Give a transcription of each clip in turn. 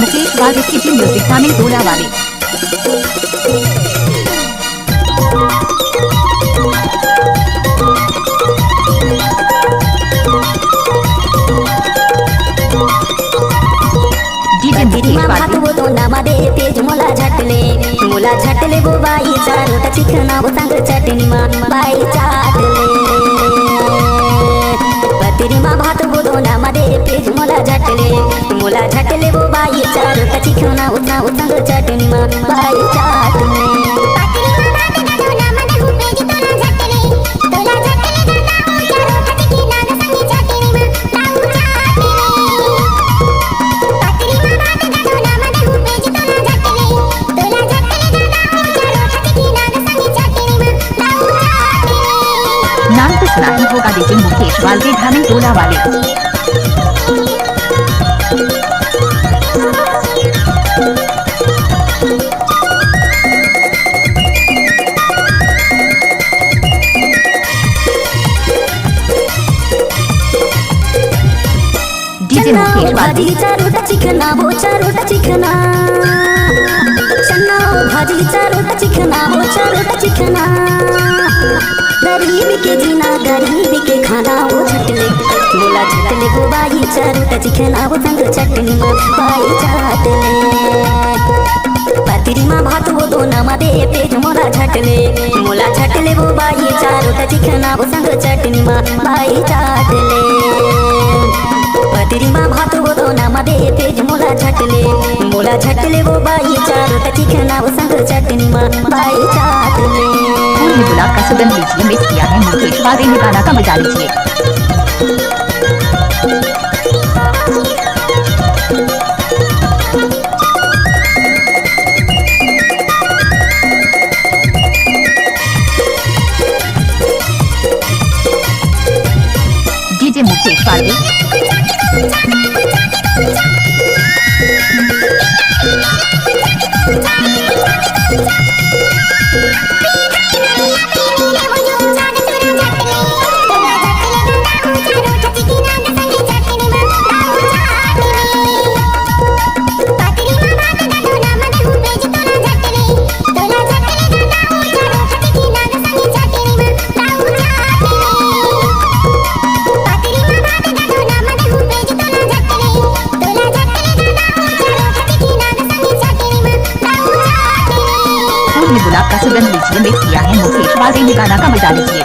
मुकेश वाल city music तामिल टोला वाले। मुला झटले गो बाई चारोटा चिकना वो संग चटनी मा बाई चाटले पतिरी मा भात गो दोना मध्ये पेज मुला झटले गो बाई चारोटा चिकना वो संग चटनी मा बाई चाटले नाम तो सुना ही होगा लेकिन मुकेश वाल के धामिल टोला वाले। डीजे मुकेश भाजी चारोटा चिकना वो चारोटा चिकना चन्ना भाजी चारोटा चिकना वो चारोटा चिकना गरीब के जीना गरीब के खाना वो झटले मुला झटले गो बाई चारोटा चिकना वो संग चटनी मा बाई चाटले पतिरी मा भात वो दोना मध्ये पेज मुला झटले गो बाई चारोटा चिकना वो संग चटनी मा बाई चाटले पतिरी मा भात वो दोना मध्ये पेज मुला झटले गो बाई चारोटा चिकना वो संग चटनी मा बाई चाटले। फूल में गुलाब का सुगंध लीजिए मिक्स किया है मुकेश वाल ने गाना का मजा लीजिए। डीजे मुकेश वाल गुलाब का सुगंध लीजिए मिक्स किया है मुकेश वाल ने गाना का मजा लीजिए।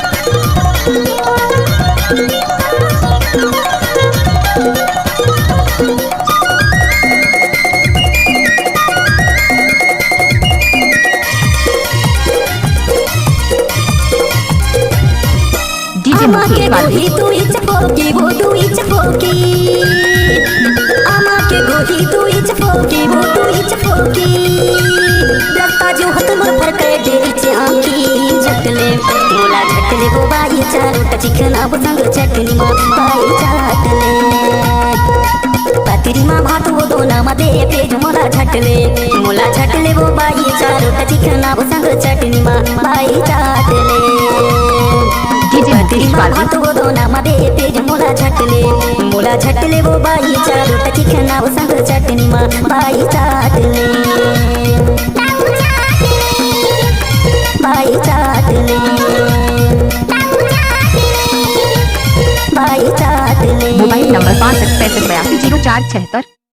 डीजे मुकेश वाल तू इचपोकी वो तू इचपोकी आमा के गोही तू इचपोकी वो तू इचपोकी रत्ता जो हत मोर पर के डेरी चे आंखी झटले मुला झटले गो बाई चारोटा चिकना वो संग चटनी मा बाई चाटले पतिरी मा भात वो दोना मध्ये पेज मुला झटले गो बाई चारोटा चिकना वो संग चटनी मा बाई चाटले पतिरी मा भात वो दोना मध्ये पेज मुला झटले गो बाई चारोटा चिकना वो संग चटनी मा बाई चाटले बाई चाटले मोबाइल नंबर 6565820476।